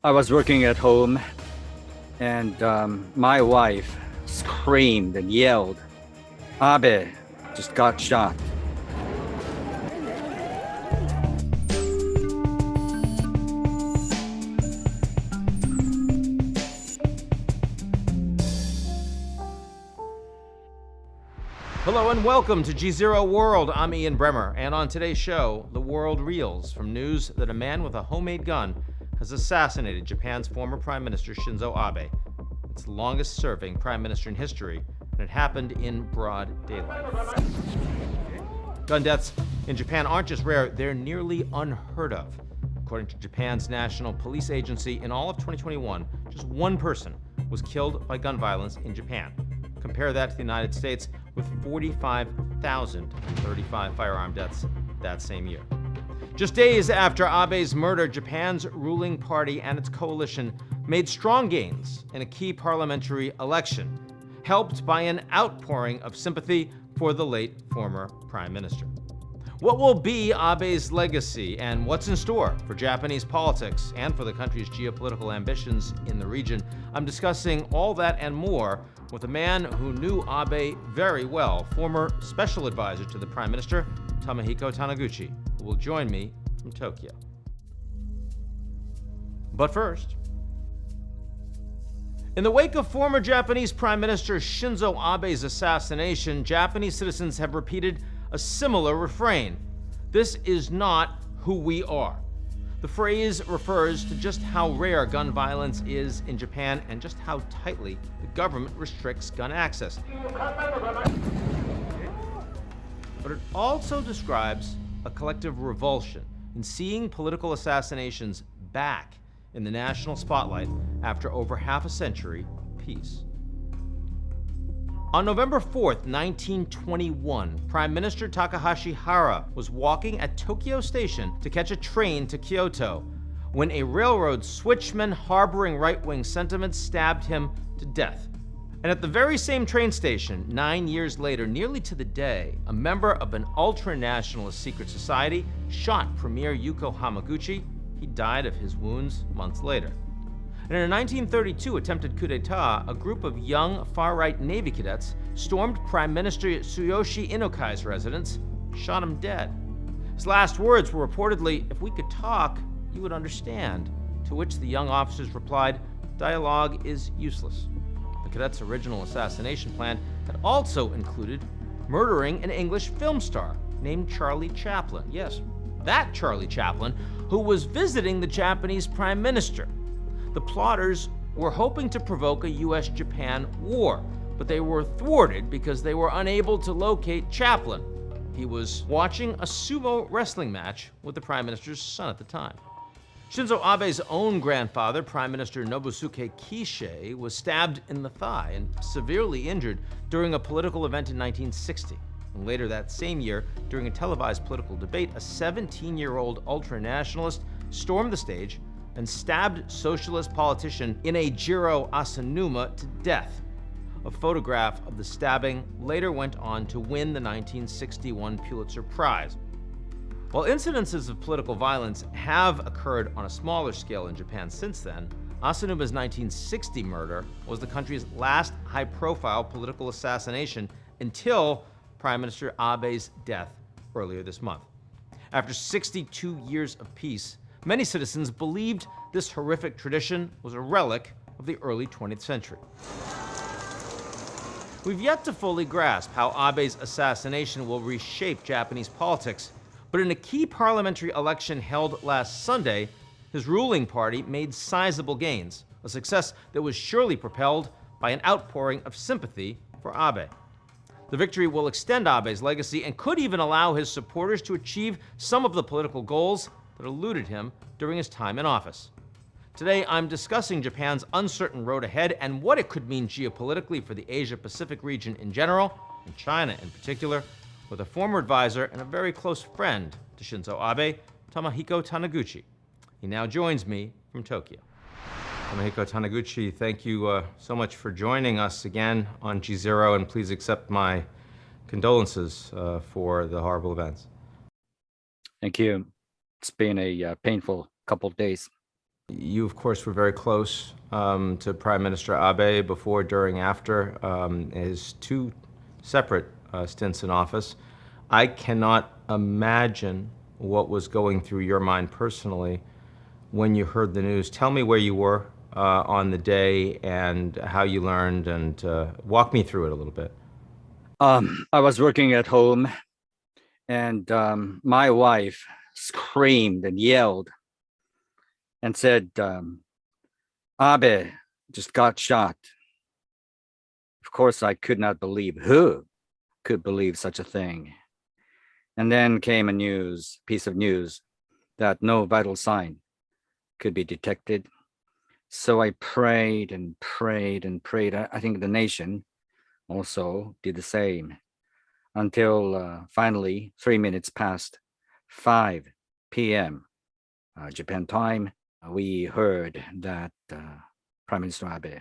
I was working at home, and my wife screamed and yelled, "Abe just got shot." Hello and welcome to GZERO World. I'm Ian Bremmer, and on today's show, the world reels from news that a man with a homemade gun has assassinated Japan's former Prime Minister Shinzo Abe. It's the longest-serving prime minister in history, and it happened in broad daylight. Gun deaths in Japan aren't just rare, they're nearly unheard of. According to Japan's National Police Agency, in all of 2021, just one person was killed by gun violence in Japan. Compare that to the United States with 45,035 firearm deaths that same year. Just days after Abe's murder, Japan's ruling party and its coalition made strong gains in a key parliamentary election, helped by an outpouring of sympathy for the late former prime minister. What will be Abe's legacy, and what's in store for Japanese politics and for the country's geopolitical ambitions in the region? I'm discussing all that and more with a man who knew Abe very well, former special advisor to the prime minister, Tomohiko Taniguchi, who will join me from Tokyo. But first, in the wake of former Japanese Prime Minister Shinzo Abe's assassination, Japanese citizens have repeated a similar refrain: "This is not who we are." The phrase refers to just how rare gun violence is in Japan and just how tightly the government restricts gun access. But it also describes a collective revulsion in seeing political assassinations back in the national spotlight after over half a century of peace. On November 4th, 1921, Prime Minister Takahashi Hara was walking at Tokyo Station to catch a train to Kyoto when a railroad switchman harboring right-wing sentiments stabbed him to death. And at the very same train station, 9 years later, nearly to the day, a member of an ultra-nationalist secret society shot Premier Yuko Hamaguchi. He died of his wounds months later. And in a 1932 attempted coup d'etat, a group of young far-right Navy cadets stormed Prime Minister Tsuyoshi Inokai's residence, shot him dead. His last words were reportedly, "If we could talk, you would understand," to which the young officers replied, "Dialogue is useless." The cadets' original assassination plan had also included murdering an English film star named Charlie Chaplin. Yes, that Charlie Chaplin, who was visiting the Japanese Prime Minister. The plotters were hoping to provoke a US-Japan war, but they were thwarted because they were unable to locate Chaplin. He was watching a sumo wrestling match with the Prime Minister's son at the time. Shinzo Abe's own grandfather, Prime Minister Nobusuke Kishi, was stabbed in the thigh and severely injured during a political event in 1960. And later that same year, during a televised political debate, a 17-year-old ultra-nationalist stormed the stage and stabbed socialist politician Jiro Asanuma to death. A photograph of the stabbing later went on to win the 1961 Pulitzer Prize. While incidences of political violence have occurred on a smaller scale in Japan since then, Asanuma's 1960 murder was the country's last high-profile political assassination until Prime Minister Abe's death earlier this month. After 62 years of peace, many citizens believed this horrific tradition was a relic of the early 20th century. We've yet to fully grasp how Abe's assassination will reshape Japanese politics, but in a key parliamentary election held last Sunday, his ruling party made sizable gains, a success that was surely propelled by an outpouring of sympathy for Abe. The victory will extend Abe's legacy and could even allow his supporters to achieve some of the political goals that eluded him during his time in office. Today, I'm discussing Japan's uncertain road ahead and what it could mean geopolitically for the Asia-Pacific region in general, and China in particular, with a former advisor and a very close friend to Shinzo Abe, Tomohiko Taniguchi. He now joins me from Tokyo. Tomohiko Taniguchi, thank you so much for joining us again on GZERO, and please accept my condolences for the horrible events. Thank you. It's been a painful couple of days. You, of course, were very close to Prime Minister Abe before, during, after his two separate stints in office. I cannot imagine what was going through your mind personally when you heard the news. Tell me where you were on the day and how you learned, and walk me through it a little bit. I was working at home, and my wife screamed and yelled and said, Abe just got shot. Of course, I could not believe. Who could believe such a thing? And then came a piece of news that no vital sign could be detected. So I prayed and prayed and prayed. I think the nation also did the same until finally 3 minutes past 5 p.m. Japan time, we heard that Prime Minister Abe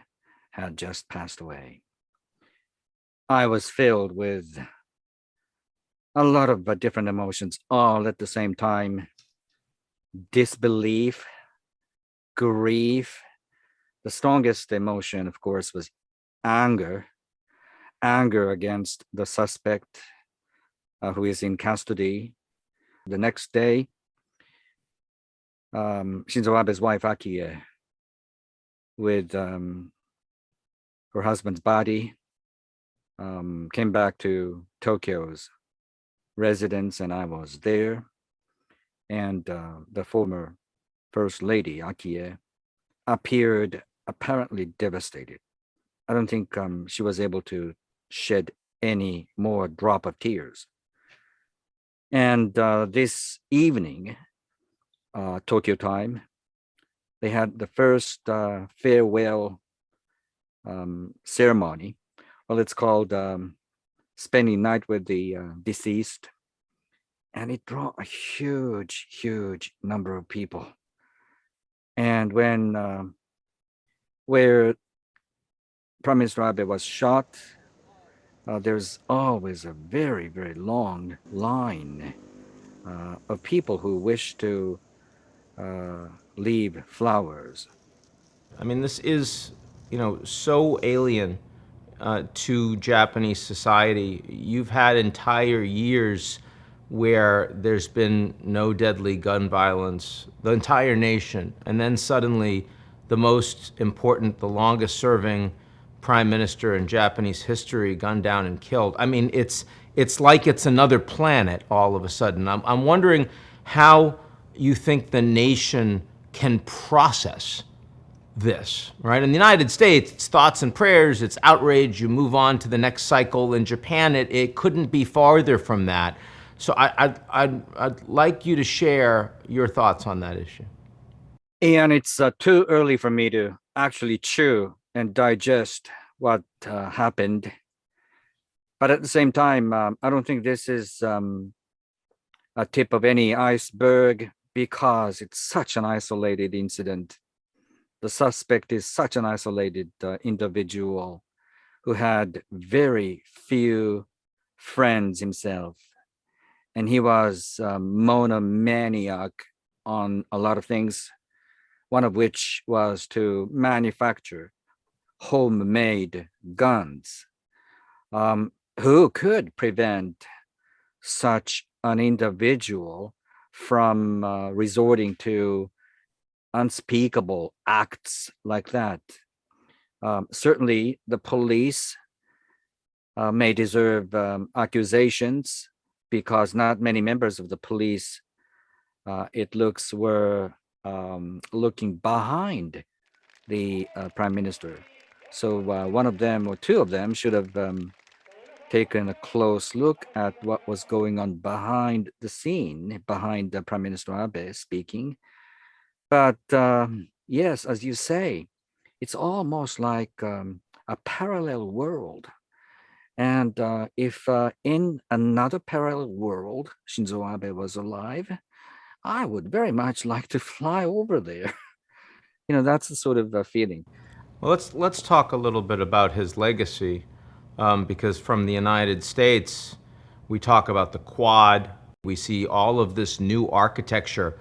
had just passed away. I was filled with a lot of different emotions all at the same time. Disbelief, grief. The strongest emotion, of course, was anger against the suspect who is in custody. The next day, Shinzo Abe's wife, Akie, with her husband's body, came back to Tokyo's residence, and I was there. And the former First Lady, Akie, appeared apparently devastated. I don't think she was able to shed any more drop of tears. And this evening, Tokyo time, they had the first farewell ceremony. Well, it's called spending night with the deceased. And it drew a huge number of people. And when where Prime Minister Abe was shot, there's always a very long line of people who wish to leave flowers. I mean, this is, so alien to Japanese society. You've had entire years where there's been no deadly gun violence, the entire nation, and then suddenly the most important, the longest serving prime minister in Japanese history gunned down and killed. I mean, it's like it's another planet all of a sudden. I'm wondering how you think the nation can process this, right? In the United States, it's thoughts and prayers, it's outrage, you move on to the next cycle. In Japan, it couldn't be farther from that. So I'd like you to share your thoughts on that issue. And it's too early for me to actually chew and digest what happened. But at the same time, I don't think this is a tip of any iceberg, because it's such an isolated incident. The suspect is such an isolated individual who had very few friends himself. And he was monomaniac on a lot of things, one of which was to manufacture homemade guns. Who could prevent such an individual from resorting to unspeakable acts like that? Certainly, the police may deserve accusations, because not many members of the police, it looks, were looking behind the prime minister. So one of them or two of them should have taken a close look at what was going on behind the scene, behind the Prime Minister Abe speaking. But yes, as you say, it's almost like a parallel world. And if in another parallel world, Shinzo Abe was alive, I would very much like to fly over there. That's the sort of feeling. Well, let's talk a little bit about his legacy, because from the United States, we talk about the Quad. We see all of this new architecture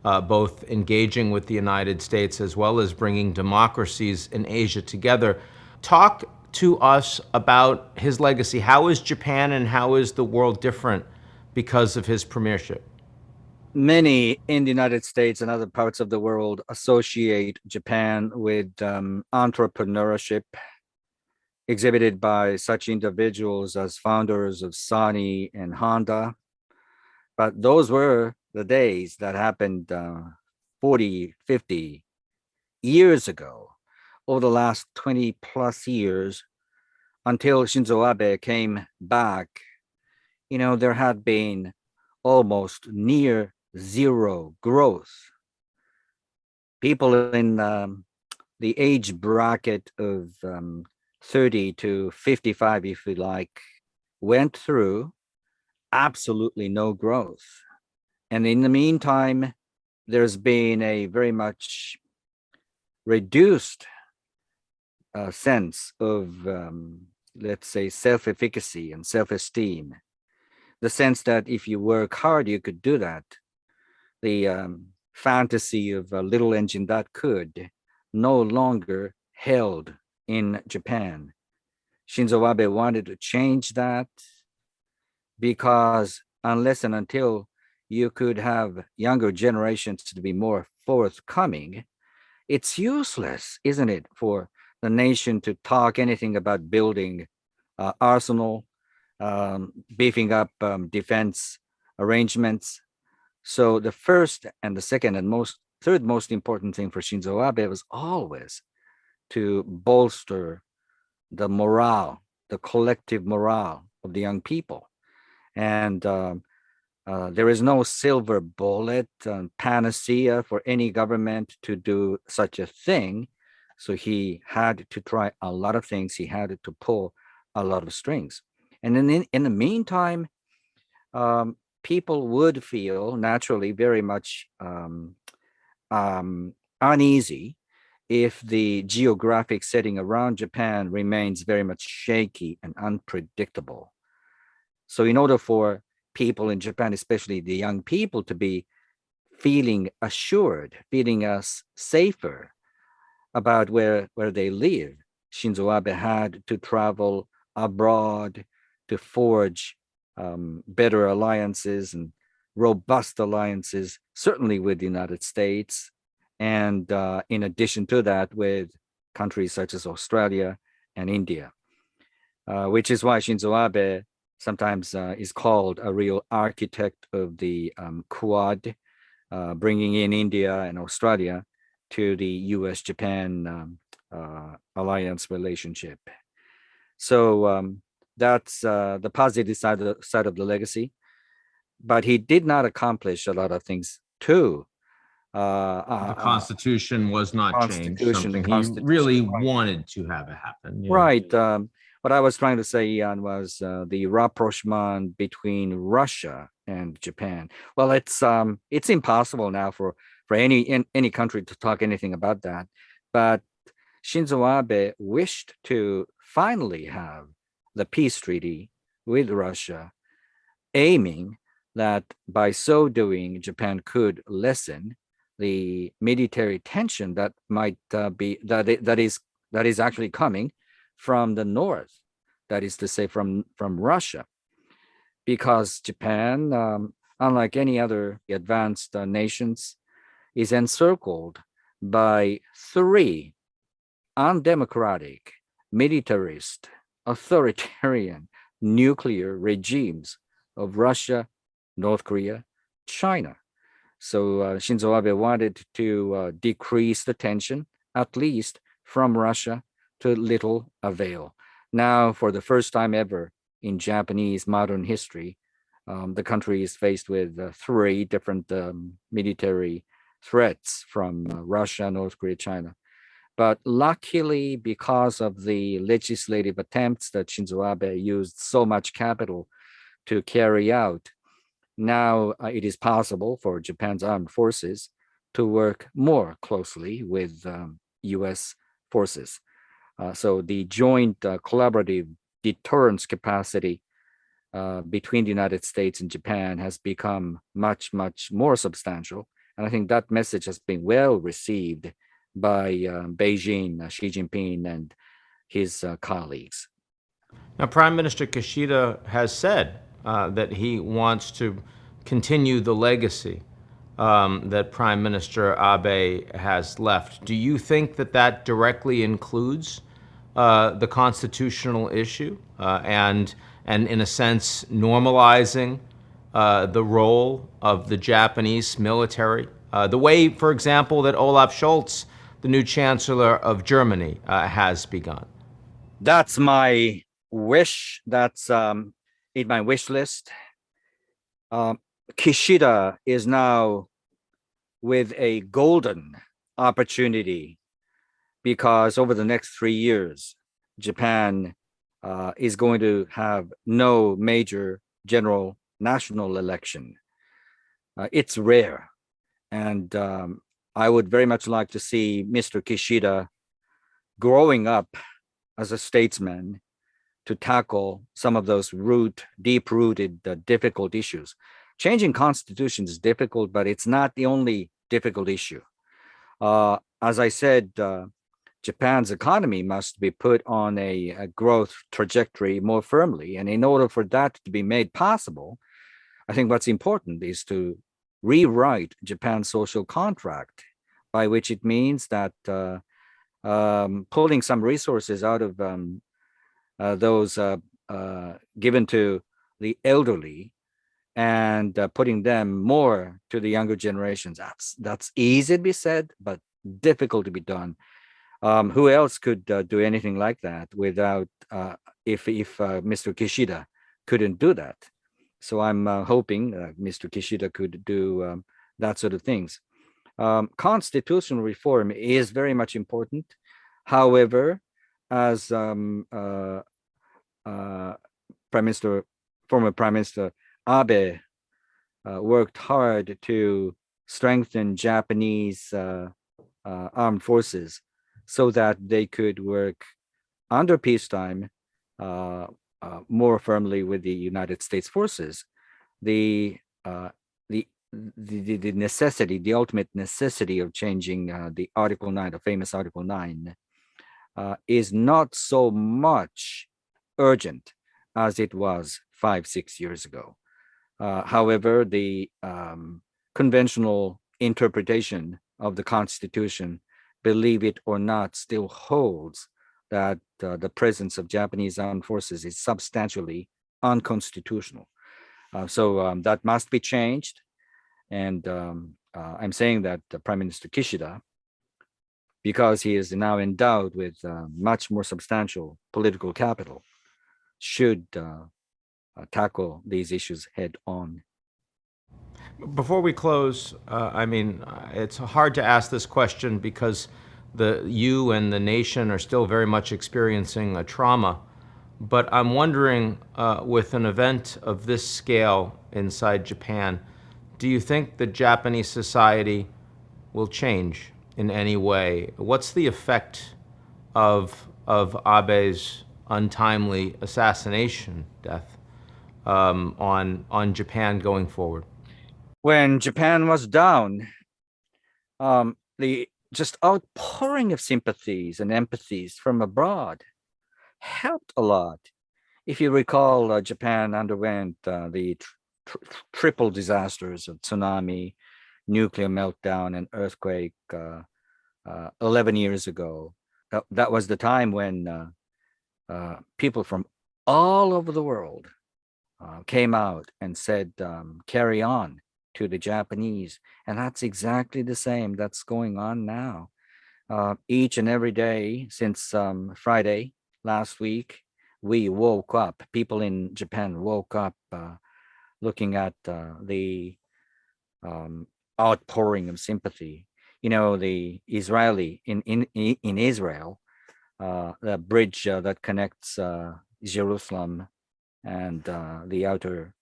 both engaging with the United States as well as bringing democracies in Asia together. Talk to us about his legacy. How is Japan and how is the world different because of his premiership? Many in the United States and other parts of the world associate Japan with entrepreneurship exhibited by such individuals as founders of Sony and Honda. But those were the days that happened 40, 50 years ago. Over the last 20 plus years, until Shinzo Abe came back, there had been almost near zero growth. People in the age bracket of 30 to 55, if you like, went through absolutely no growth. And in the meantime, there's been a very much reduced sense of, let's say, self-efficacy and self-esteem. The sense that if you work hard, you could do that. The fantasy of a little engine that could no longer held in Japan. Shinzo Abe wanted to change that because unless and until you could have younger generations to be more forthcoming, it's useless, isn't it, for the nation to talk anything about building arsenal, beefing up defense arrangements. So the first and the second and third most important thing for Shinzo Abe was always to bolster the morale, the collective morale of the young people. And there is no silver bullet panacea for any government to do such a thing. So he had to try a lot of things. He had to pull a lot of strings. And in the meantime, people would feel naturally very much uneasy if the geographic setting around Japan remains very much shaky and unpredictable. So in order for people in Japan, especially the young people, to be feeling assured, feeling safer about where they live, Shinzo Abe had to travel abroad to forge better alliances and robust alliances, certainly with the United States. And in addition to that, with countries such as Australia and India, which is why Shinzo Abe sometimes is called a real architect of the Quad, bringing in India and Australia to the US-Japan alliance relationship. So that's the positive side of the legacy. But he did not accomplish a lot of things too. The Constitution was not changed, something he really wanted to have happen. Yeah. Right. What I was trying to say, Ian, was the rapprochement between Russia and Japan. Well, it's impossible now for any country to talk anything about that. But Shinzo Abe wished to finally have the peace treaty with Russia, aiming that by so doing, Japan could lessen the military tension that might that is actually coming from the north, that is to say from Russia, because Japan, unlike any other advanced nations, is encircled by three undemocratic, militarist, authoritarian nuclear regimes of Russia, North Korea, China. So Shinzo Abe wanted to decrease the tension, at least from Russia, to little avail. Now, for the first time ever in Japanese modern history, the country is faced with three different military threats from Russia, North Korea, China. But luckily, because of the legislative attempts that Shinzo Abe used so much capital to carry out, now it is possible for Japan's armed forces to work more closely with US forces. So the joint collaborative deterrence capacity between the United States and Japan has become much, much more substantial And I think that message has been well received by Beijing, Xi Jinping, and his colleagues. Now, Prime Minister Kishida has said that he wants to continue the legacy that Prime Minister Abe has left. Do you think that that directly includes the constitutional issue and in a sense, normalizing the role of the Japanese military? The way, for example, that Olaf Scholz, the new Chancellor of Germany, has begun. That's my wish. That's in my wish list. Kishida is now with a golden opportunity because over the next 3 years, Japan is going to have no major general national election. It's rare. And I would very much like to see Mr. Kishida growing up as a statesman to tackle some of those deep-rooted, difficult issues. Changing constitution is difficult, but it's not the only difficult issue. As I said, Japan's economy must be put on a growth trajectory more firmly. And in order for that to be made possible, I think what's important is to rewrite Japan's social contract, by which it means that pulling some resources out of those given to the elderly and putting them more to the younger generations. That's easy to be said, but difficult to be done. Who else could do anything like that without if Mr. Kishida couldn't do that? So I'm hoping Mr. Kishida could do that sort of things. Constitutional reform is very much important. However, as former Prime Minister Abe worked hard to strengthen Japanese armed forces so that they could work under peacetime more firmly with the United States forces. The necessity, the ultimate necessity of changing the Article 9, the famous Article 9, is not so much urgent as it was 5-6 years ago. However, the conventional interpretation of the Constitution, believe it or not, still holds that the presence of Japanese armed forces is substantially unconstitutional. So that must be changed. And I'm saying that Prime Minister Kishida, because he is now endowed with much more substantial political capital, should tackle these issues head on. Before we close, I mean, it's hard to ask this question because you and the nation are still very much experiencing a trauma. But I'm wondering, with an event of this scale inside Japan, do you think that Japanese society will change in any way? What's the effect of Abe's untimely assassination death on Japan going forward? When Japan was down, the just outpouring of sympathies and empathies from abroad helped a lot. If you recall, Japan underwent the triple disasters of tsunami, nuclear meltdown, and earthquake 11 years ago. That was the time when people from all over the world came out and said, carry on to the Japanese. And that's exactly the same that's going on now. Each and every day since Friday last week, we woke up, people in Japan woke up looking at the outpouring of sympathy. You know, the Israeli, in Israel, the bridge that connects Jerusalem and the outer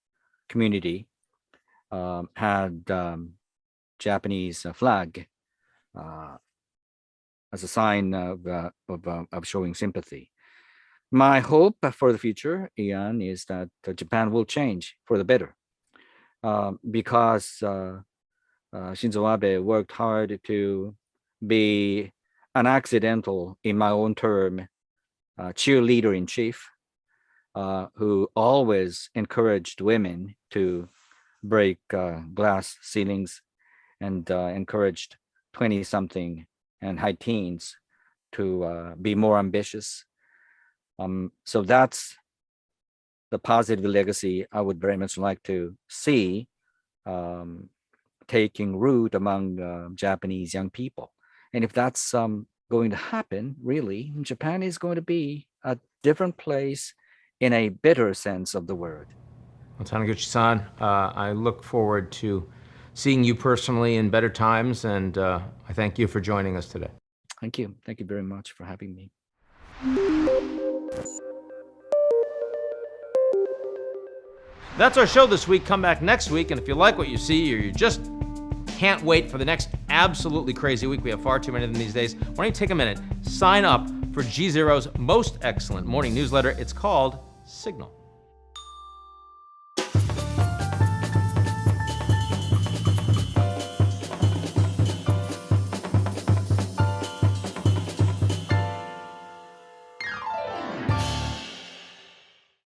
community had Japanese flag as a sign of showing sympathy. My hope for the future, Ian, is that Japan will change for the better, because Shinzo Abe worked hard to be an accidental, in my own term, cheerleader in chief, who always encouraged women to break glass ceilings and encouraged 20-something and high teens to be more ambitious. So that's the positive legacy I would very much like to see taking root among Japanese young people. And if that's going to happen, really, Japan is going to be a different place in a better sense of the word. Well, Taniguchi-san, I look forward to seeing you personally in better times, and I thank you for joining us today. Thank you. Thank you very much for having me. That's our show this week. Come back next week, and if you like what you see or you just can't wait for the next absolutely crazy week, we have far too many of them these days, why don't you take a minute, sign up for GZERO's most excellent morning newsletter. It's called Signal.